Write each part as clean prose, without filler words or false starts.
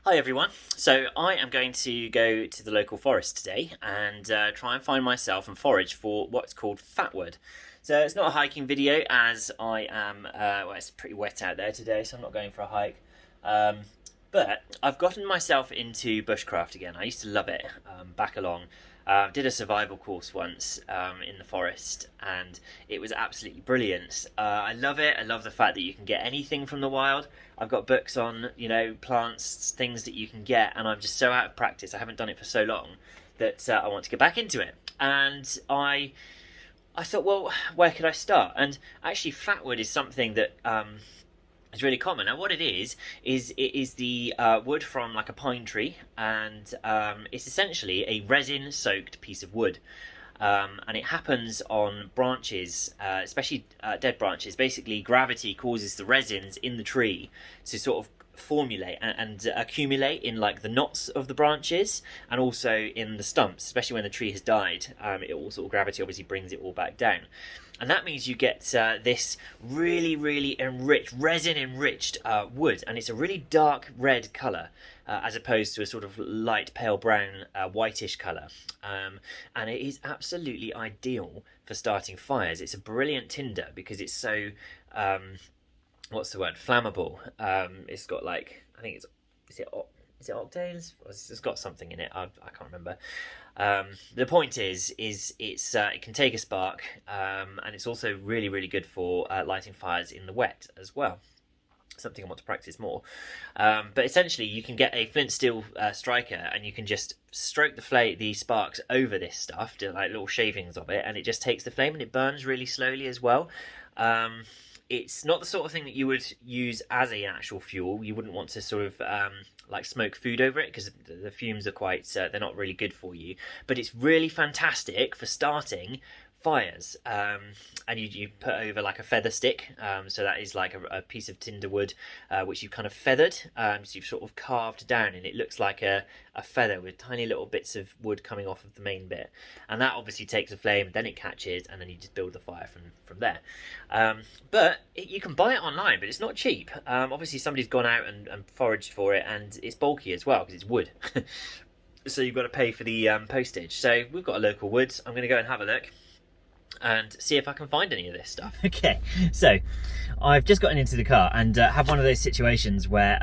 Hi everyone. So I am going to go to the local forest today and try and find myself and forage for what's called fatwood. So it's not a hiking video as I am, well, it's pretty wet out there today, so I'm not going for a hike. But I've gotten myself into bushcraft again. I used to love it back along. Did a survival course once in the forest and it was absolutely brilliant. I love it. I love the fact that you can get anything from the wild. I've got books on, plants, things that you can get, and I'm just so out of practice. I haven't done it for so long that I want to get back into it. And I thought, well, where could I start? And actually, fatwood is something that is really common. And what it is it is the wood from like a pine tree, and it's essentially a resin-soaked piece of wood. And it happens on branches, especially dead branches. Basically, gravity causes the resins in the tree to sort of formulate and accumulate in like the knots of the branches and also in the stumps, especially when the tree has died. It all sort of gravity obviously brings it all back down. And that means you get this really, really enriched, resin-enriched wood, and it's a really dark red colour as opposed to a sort of light pale brown, whitish colour. And it is absolutely ideal for starting fires. It's a brilliant tinder because it's so, what's the word, flammable. It's got like, I think is it octanes? It's got something in it, I can't remember. The point is it can take a spark, and it's also really, really good for lighting fires in the wet as well. Something I want to practice more. But essentially, you can get a flint steel striker, and you can just stroke the sparks over this stuff, do like little shavings of it, and it just takes the flame and it burns really slowly as well. It's not the sort of thing that you would use as an actual fuel. You wouldn't want to sort of like smoke food over it because the fumes are quite, they're not really good for you. But it's really fantastic for starting fires. And you put over like a feather stick, so that is like a piece of tinder wood which you've kind of feathered, so you've sort of carved down, and it looks like a feather with tiny little bits of wood coming off of the main bit, and that obviously takes a flame, then it catches, and then you just build the fire from there. But you can buy it online, but it's not cheap. Obviously somebody's gone out and foraged for it, and it's bulky as well because it's wood. So you've got to pay for the postage. So we've got a local woods. I'm going to go and have a look and see if I can find any of this stuff. Okay, so I've just gotten into the car and have one of those situations where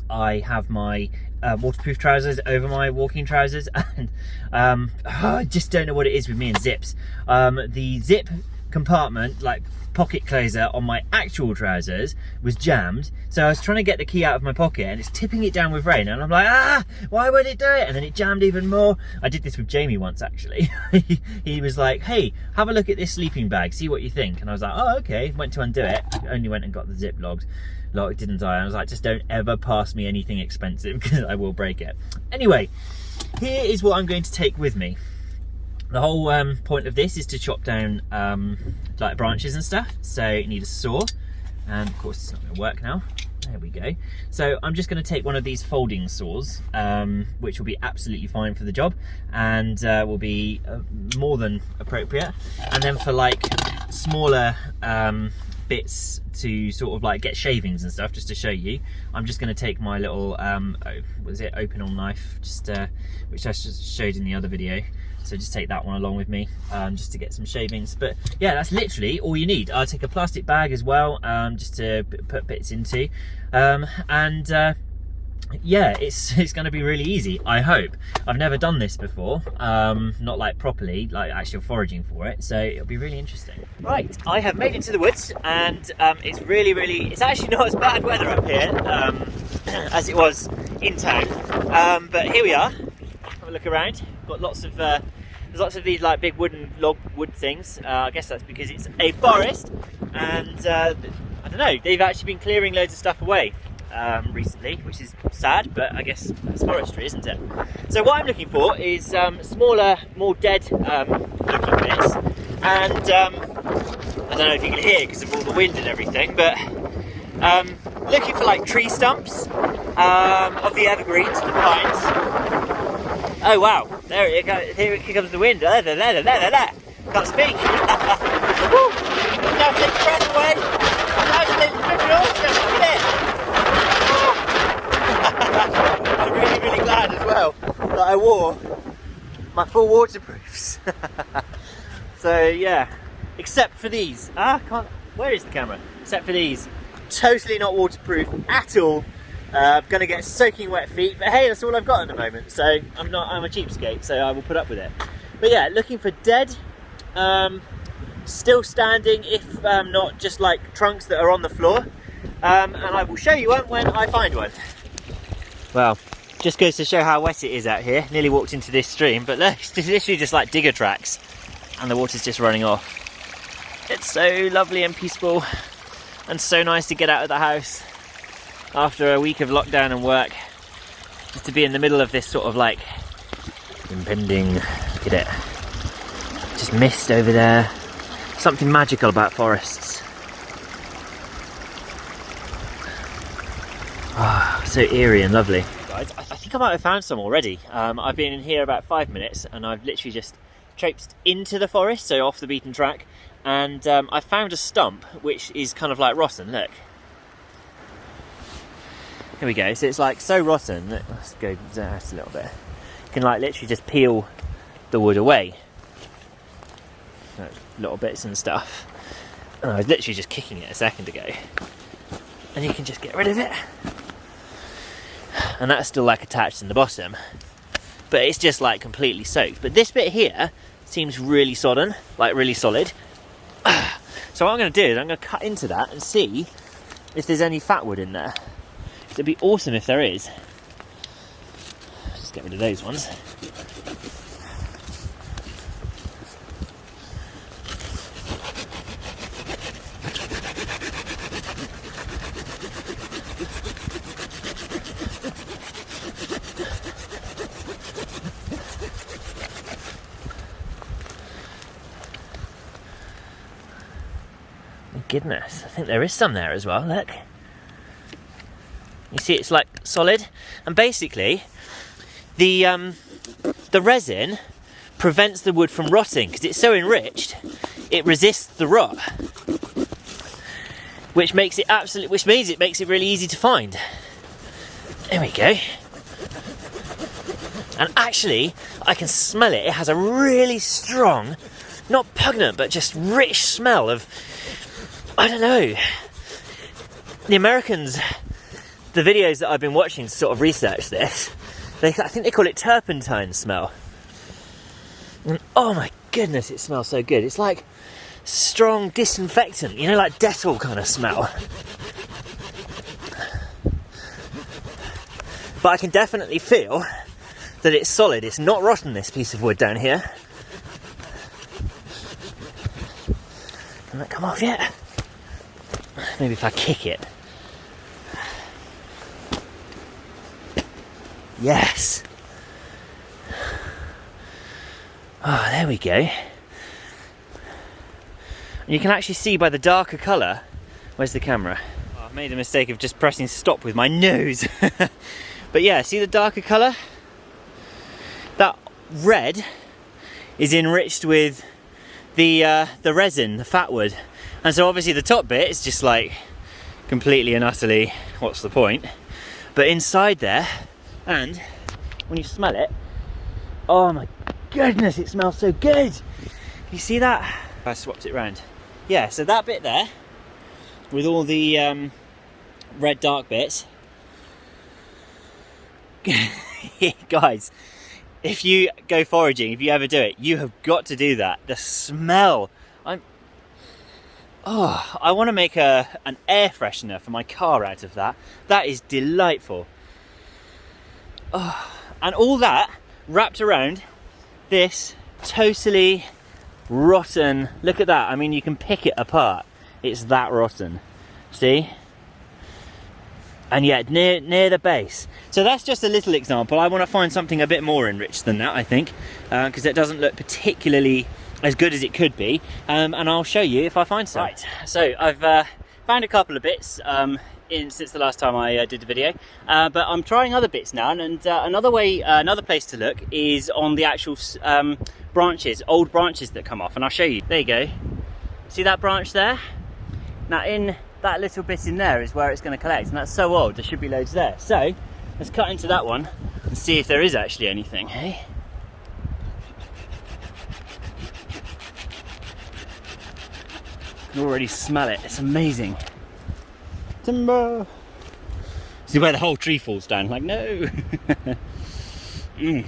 I have my waterproof trousers over my walking trousers, and I just don't know what it is with me and zips. The zip compartment, like pocket closer on my actual trousers, was jammed, so I was trying to get the key out of my pocket and it's tipping it down with rain, and I'm like, why would it do it? And then it jammed even more. I did this with Jamie once actually. He was like, hey, have a look at this sleeping bag, see what you think. And I was like, oh okay, went to undo it, only went and got the zip locked, didn't I? I was like, just don't ever pass me anything expensive because I will break it. Anyway, here is what I'm going to take with me. The whole point of this is to chop down like branches and stuff, so you need a saw, and of course it's not going to work now. There we go. So I'm just going to take one of these folding saws, which will be absolutely fine for the job, and will be more than appropriate. And then for like smaller bits to sort of like get shavings and stuff, just to show you, I'm just going to take my little open-all knife, just which I showed in the other video. So just take that one along with me, just to get some shavings. But yeah, that's literally all you need. I'll take a plastic bag as well, just to put bits into. Yeah, it's going to be really easy, I hope. I've never done this before, not like properly, like actual foraging for it, so it'll be really interesting. Right, I have made it to the woods, and it's it's actually not as bad weather up here as it was in town. But here we are. Have a look around. Got lots of there's lots of these like big wood things. I guess that's because it's a forest, and I don't know, they've actually been clearing loads of stuff away recently, which is sad, but I guess that's forestry, isn't it? So what I'm looking for is smaller, more dead looking bits, and I don't know if you can hear because of all the wind and everything, but looking for like tree stumps of the evergreens, the pines. Oh wow, here comes the wind. There. Can't speak. Woo! Now take the breath away. Absolutely awesome, isn't it? full waterproofs. So yeah, except for these. Where is the camera? Except for these, totally not waterproof at all. I'm gonna get soaking wet feet, but hey, that's all I've got at the moment. So I'm a cheapskate, so I will put up with it. But yeah, looking for dead, still standing, if not just like trunks that are on the floor. And I will show you one when I find one. Well, just goes to show how wet it is out here. Nearly walked into this stream, but look, it's literally just like digger tracks, and the water's just running off. It's so lovely and peaceful, and so nice to get out of the house after a week of lockdown and work, just to be in the middle of this sort of like impending, look at it, just mist over there. Something magical about forests. Ah, so eerie and lovely. Guys, I think I might have found some already. I've been in here about 5 minutes and I've literally just traipsed into the forest, so off the beaten track, and I found a stump which is kind of like rotten, look. Here we go, so it's like so rotten that, let's go zoom out a little bit. You can like literally just peel the wood away. Little bits and stuff. And I was literally just kicking it a second ago. And you can just get rid of it. And that's still like attached in the bottom. But it's just like completely soaked. But this bit here seems really sodden, like really solid. So what I'm going to do is I'm going to cut into that and see if there's any fatwood in there. It'd be awesome if there is. Just get rid of those ones. Goodness, I think there is some there as well, look. You see it's like solid, and basically the resin prevents the wood from rotting because it's so enriched, it resists the rot, which means it makes it really easy to find. There we go. And actually, I can smell it. It has a really strong, not pungent, but just rich smell of, I don't know. The Americans, the videos that I've been watching to sort of research this, I think they call it turpentine smell. And oh my goodness, it smells so good. It's like strong disinfectant, you know, like Dettol kind of smell. But I can definitely feel that it's solid. It's not rotten, this piece of wood down here. Can that come off yet? Maybe if I kick it. Yes. Oh, there we go. And you can actually see by the darker colour. Where's the camera? Oh, I made a mistake of just pressing stop with my nose. But yeah, see the darker colour? That red is enriched with the resin, the fatwood. And so obviously the top bit is just like completely and utterly, what's the point? But inside there, and when you smell it, oh my goodness, it smells so good. You see that? I swapped it round. Yeah, so that bit there, with all the red dark bits. Guys, if you go foraging, if you ever do it, you have got to do that. The smell, I want to make an air freshener for my car out of that. That is delightful. Oh, and all that wrapped around this totally rotten, look at that, I mean you can pick it apart. It's that rotten, see? And yet near the base. So that's just a little example. I want to find something a bit more enriched than that, I think, because it doesn't look particularly as good as it could be, and I'll show you if I find some. Right, so I've found a couple of bits since the last time I did the video, but I'm trying other bits now, and another place to look is on the actual branches, old branches that come off, and I'll show you. There you go. See that branch there? Now in that little bit in there is where it's going to collect, and that's so old, there should be loads there. So let's cut into that one and see if there is actually anything, hey? I can already smell it. It's amazing. Timber. See where the whole tree falls down. Like, no. There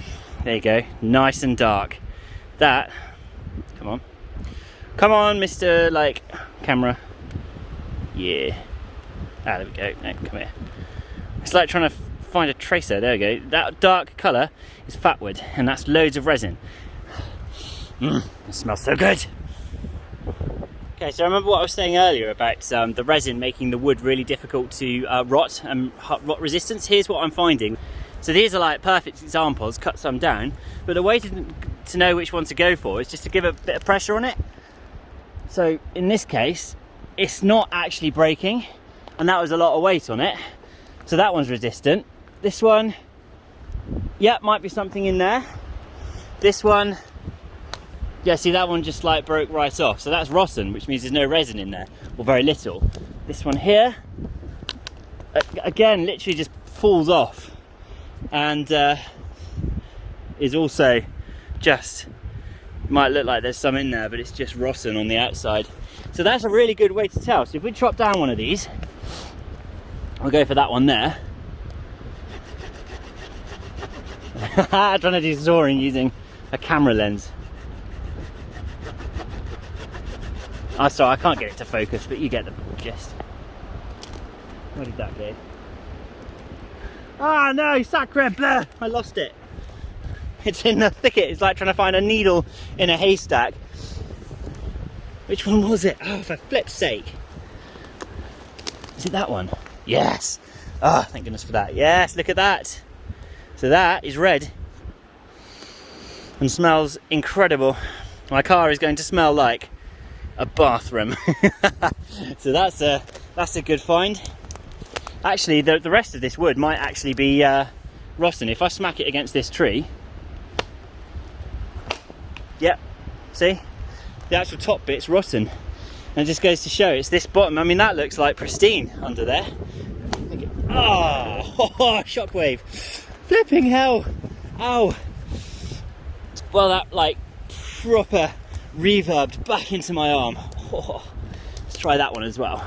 you go. Nice and dark. That. Come on. Come on, Mr. Like camera. Yeah. Ah, there we go. No, come here. It's like trying to find a tracer. There we go. That dark colour is Fatwood, and that's loads of resin. It smells so good. Okay, so I remember what I was saying earlier about the resin making the wood really difficult to rot and rot resistance. Here's what I'm finding. So these are like perfect examples, cut some down, but the way to know which one to go for is just to give a bit of pressure on it. So in this case, it's not actually breaking, and that was a lot of weight on it. So that one's resistant. This one, yeah, might be something in there. This one, yeah, see that one just like broke right off. So that's rotten, which means there's no resin in there, or very little. This one here, again, literally just falls off, and is also just, might look like there's some in there, but it's just rotten on the outside. So that's a really good way to tell. So if we chop down one of these, I'll go for that one there. Trying to do sawing using a camera lens. Oh, sorry, I can't get it to focus, but you get the gist. Where did that go? Ah, no, sacre bleu! I lost it. It's in the thicket. It's like trying to find a needle in a haystack. Which one was it? Oh, for flip's sake. Is it that one? Yes. Ah, oh, thank goodness for that. Yes, look at that. So that is red and smells incredible. My car is going to smell like a bathroom. So that's a good find. Actually, the rest of this wood might actually be rotten. If I smack it against this tree, yep, see, the actual top bit's rotten, and it just goes to show it's this bottom. I mean, that looks like pristine under there. Oh, shockwave! Flipping hell! Ow! Well, that like proper reverbed back into my arm. Oh, let's try that one as well.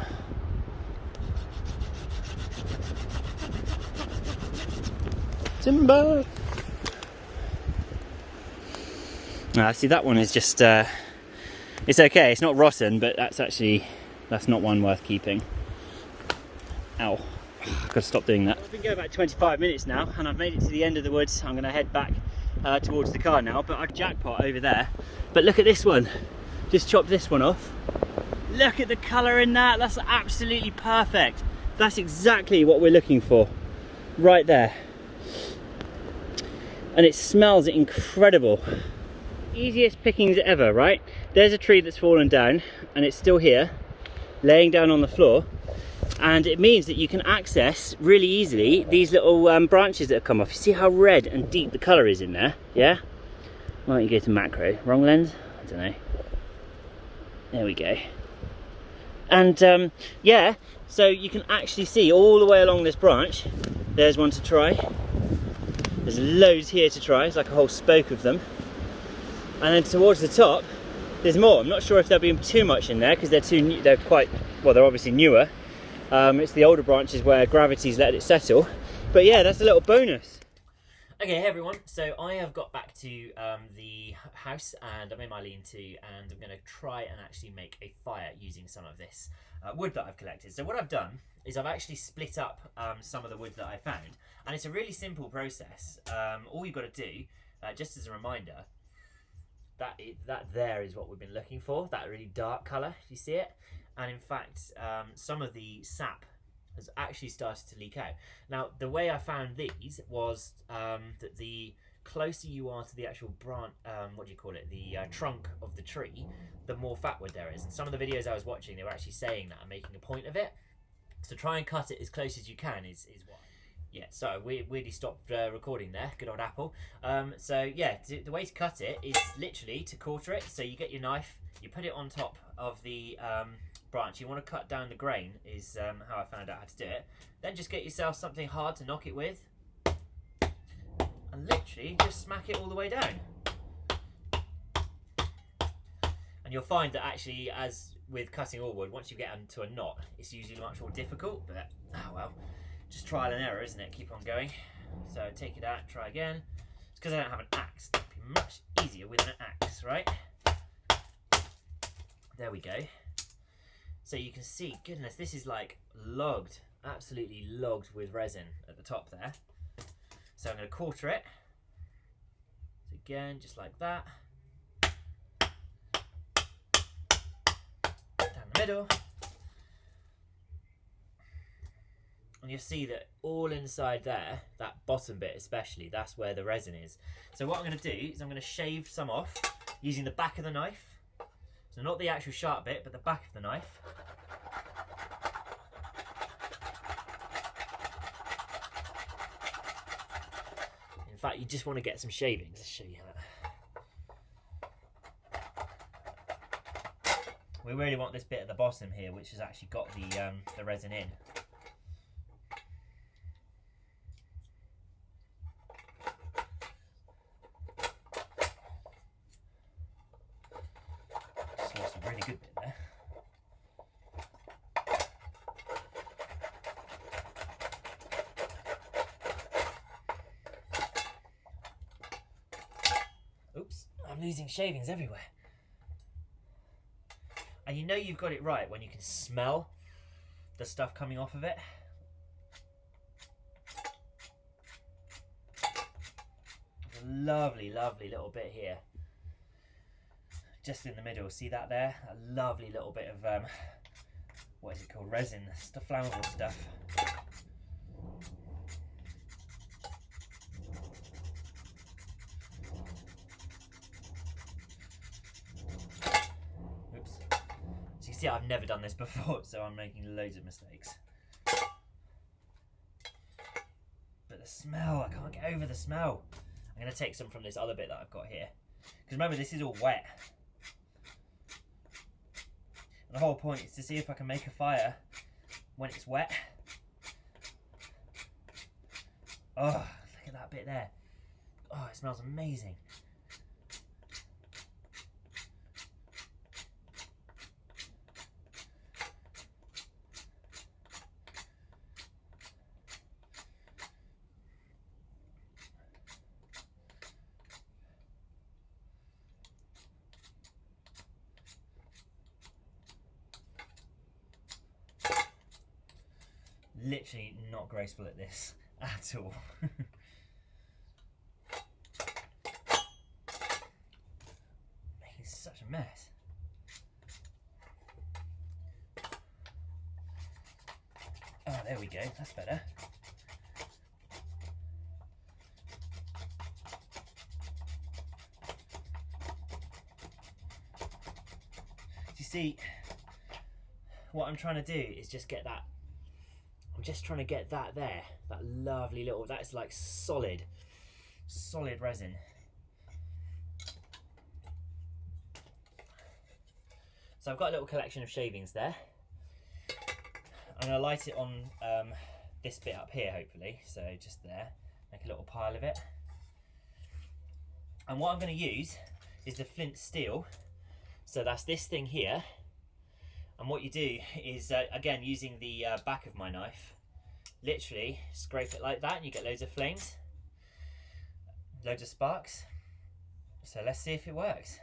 Timber! See, that one is just, it's okay, it's not rotten, but that's not one worth keeping. Ow. I've got to stop doing that. I've been going about 25 minutes now, and I've made it to the end of the woods. I'm going to head back towards the car now, but I jackpot over there. But look at this one. Just chopped this one off. Look at the colour in that. That's absolutely perfect. That's exactly what we're looking for. Right there. And it smells incredible. Easiest pickings ever, right? There's a tree that's fallen down, and it's still here, laying down on the floor. And it means that you can access really easily these little branches that have come off. You see how red and deep the colour is in there? Yeah? Why don't you go to macro? Wrong lens? I don't know. There we go. And yeah, so you can actually see all the way along this branch. There's one to try. There's loads here to try. It's like a whole spoke of them. And then towards the top, there's more. I'm not sure if there'll be too much in there because they're too new. They're quite, well, they're obviously newer. It's the older branches where gravity's let it settle. But yeah, that's a little bonus. Okay, hey everyone. So I have got back to the house, and I'm in my lean-to, and I'm going to try and actually make a fire using some of this wood that I've collected. So what I've done is I've actually split up some of the wood that I found, and it's a really simple process. All you've got to do, just as a reminder, that there is what we've been looking for, that really dark colour. You see it? And in fact, some of the sap has actually started to leak out. Now, the way I found these was that the closer you are to the actual branch, the trunk of the tree, the more fatwood there is. And some of the videos I was watching, they were actually saying that and making a point of it. So try and cut it as close as you can is what. Yeah, so we weirdly stopped recording there. Good old Apple. So yeah, the way to cut it is literally to quarter it. So you get your knife, you put it on top of the branch. You want to cut down the grain is how I found out how to do it. Then just get yourself something hard to knock it with, and literally just smack it all the way down. And you'll find that actually as with cutting all wood, once you get into a knot, it's usually much more difficult, but oh well, just trial and error, isn't it? Keep on going. So take it out, try again. It's because I don't have an axe. It'd be much easier with an axe, right? There we go. So you can see, goodness, this is like logged, absolutely logged with resin at the top there. So I'm going to quarter it. So again, just like that. Down the middle. And you'll see that all inside there, that bottom bit especially, that's where the resin is. So what I'm going to do is I'm going to shave some off using the back of the knife. So not the actual sharp bit, but the back of the knife. In fact, you just want to get some shavings. Let's show you how. We really want this bit at the bottom here, which has actually got the resin in. So that's a really good bit there. Oops, I'm losing shavings everywhere. And you know you've got it right when you can smell the stuff coming off of it. There's a lovely, lovely little bit here. Just in the middle, see that there? A lovely little bit of, what is it called? Resin, flammable stuff. See, I've never done this before, so I'm making loads of mistakes. But the smell, I can't get over the smell. I'm going to take some from this other bit that I've got here. Because remember, this is all wet. And the whole point is to see if I can make a fire when it's wet. Oh, look at that bit there. Oh, it smells amazing. Literally not graceful at this at all. Making such a mess. Oh, there we go, that's better. You see, what I'm trying to do is just get that. I'm just trying to get that there, that lovely little, that's like solid resin. So I've got a little collection of shavings there. I'm going to light it on this bit up here, hopefully. So just there, make a little pile of it. And what I'm going to use is the flint steel. So that's this thing here. And what you do is, again, using the back of my knife, literally scrape it like that and you get loads of flames, loads of sparks. So let's see if it works.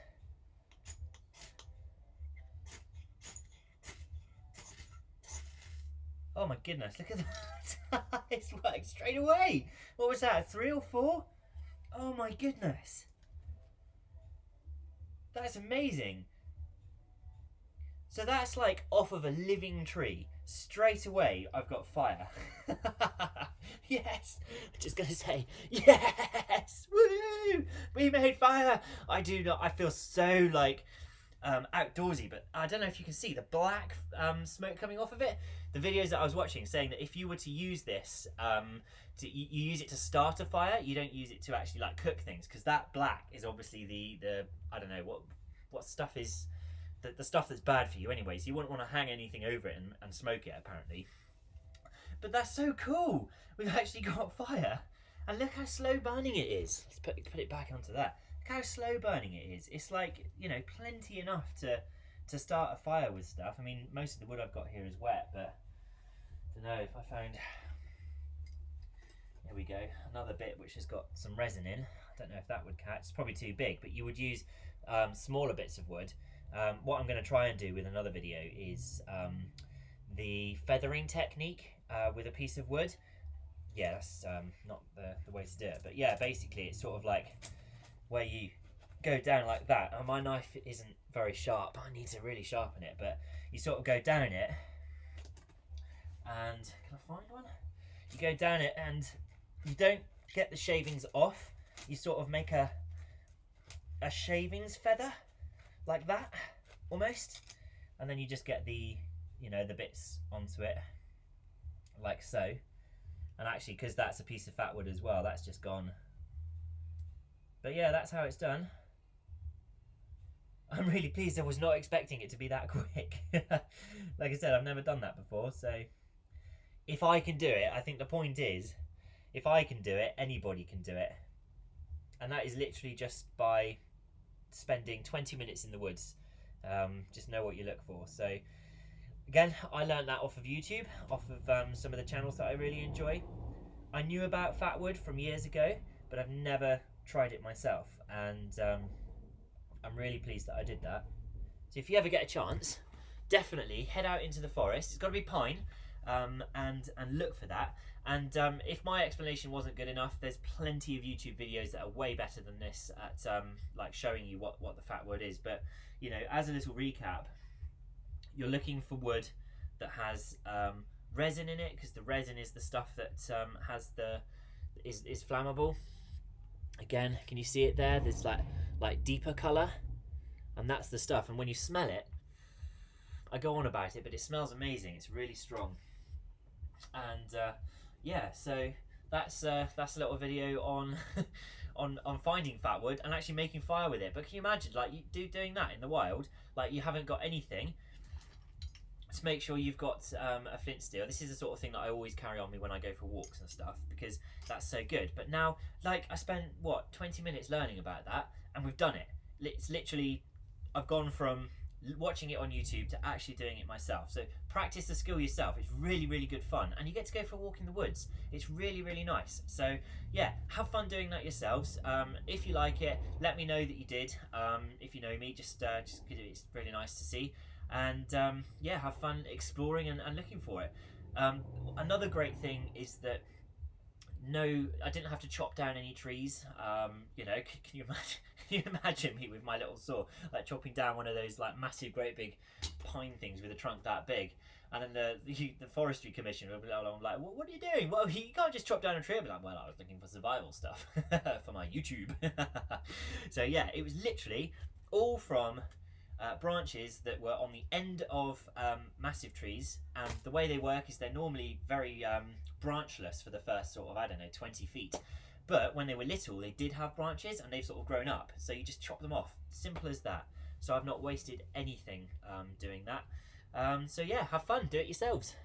Oh my goodness, look at that. It's worked straight away. What was that, 3 or 4? Oh my goodness. That's amazing. So that's like off of a living tree. Straight away, I've got fire. Yes! I'm just going to say, yes! Woo! We made fire! I feel so like outdoorsy, but I don't know if you can see the black smoke coming off of it. The videos that I was watching saying that if you were to use this, you use it to start a fire, you don't use it to actually like cook things, because that black is obviously the I don't know what stuff is. The stuff that's bad for you anyway, so you wouldn't want to hang anything over it and smoke it apparently. But that's so cool. We've actually got fire, and look how slow burning it is. Let's put it back onto that. Look how slow burning it is. It's like, you know, plenty enough to to start a fire with stuff. I mean, most of the wood I've got here is wet, but I don't know if I found... Here we go, another bit which has got some resin in. I don't know if that would catch. It's probably too big, but you would use smaller bits of wood. What I'm going to try and do with another video is the feathering technique with a piece of wood. Yeah, that's not the way to do it. But yeah, basically it's sort of like where you go down like that. And my knife isn't very sharp. I need to really sharpen it. But you sort of go down it. And can I find one? You go down it and you don't get the shavings off. You sort of make a shavings feather like that, almost. And then you just get the, you know, the bits onto it like so. And actually, because that's a piece of Fatwood as well, that's just gone. But yeah, that's how it's done. I'm really pleased. I was not expecting it to be that quick. Like I said, I've never done that before, so if I can do it, I think the point is, if I can do it, anybody can do it. And that is literally just by spending 20 minutes in the woods. Just know what you look for. So again, I learned that off of YouTube, off of some of the channels that I really enjoy. I knew about Fatwood from years ago, but I've never tried it myself. And I'm really pleased that I did that. So if you ever get a chance, definitely head out into the forest. It's got to be pine. And look for that. And if my explanation wasn't good enough, there's plenty of YouTube videos that are way better than this at like showing you what the Fatwood is. But you know, as a little recap, you're looking for wood that has resin in it, because the resin is the stuff that is flammable. Again, can you see it there? There's like deeper colour, and that's the stuff. And when you smell it, I go on about it, but it smells amazing. It's really strong. And yeah, so that's a little video on on finding Fatwood and actually making fire with it. But can you imagine, like, you doing that in the wild? Like, you haven't got anything. Just make sure you've got a flint steel. This is the sort of thing that I always carry on me when I go for walks and stuff, because that's so good. But now, like, I spent what, 20 minutes learning about that, and we've done it. It's literally, I've gone from watching it on YouTube to actually doing it myself. So practice the skill yourself. It's really, really good fun, and you get to go for a walk in the woods. It's really, really nice. So yeah, have fun doing that yourselves. If you like it, let me know that you did. If you know me, just it's really nice to see. And yeah, have fun exploring and looking for it. Another great thing is that I didn't have to chop down any trees. You know, can you imagine? Can you imagine me with my little saw, like chopping down one of those like massive, great big pine things with a trunk that big? And then the forestry commission will be like, what are you doing? Well, you can't just chop down a tree. I'll be like, well, I was looking for survival stuff for my YouTube. So yeah, it was literally all from branches that were on the end of massive trees, and the way they work is they're normally very branchless for the first sort of, I don't know, 20 feet. But when they were little, they did have branches, and they've sort of grown up. So you just chop them off. Simple as that. So I've not wasted anything doing that. So yeah, have fun. Do it yourselves.